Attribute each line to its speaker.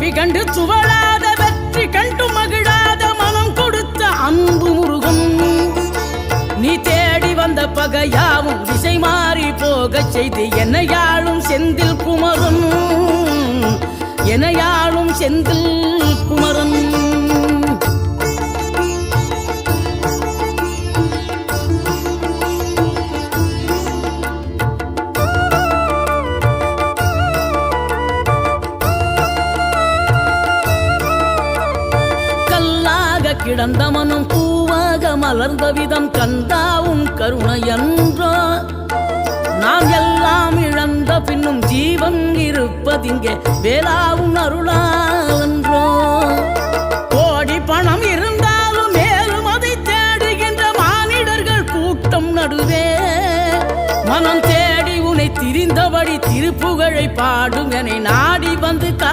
Speaker 1: தோல்வி கண்டு துவளாத வெற்றி கண்டு மகிழாத மனம் கொடுத்த அன்பு முருகன் நீ தேடி வந்த பகையாவும் திசை மாறி போகச் செய்து என்னையாளும் செந்தில் குமரன் என்னையாளும் செந்தில் குமரன் கிடந்த மனம் பூவாக மலர்ந்த விதம் கந்தாவும் கருணை என்றோ நாம் எல்லாம் இழந்த பின்னும் ஜீவன் இருப்பதிங்கே வேளாவும் அருளாவென்றோ கோடி பணம் இருந்தாலும் மேலும் அதை தேடுகின்ற மானிடர்கள் கூட்டம் நடுவே மனம் தேடி உனை திரிந்தபடி திருப்புகழை பாடும் என நாடி வந்து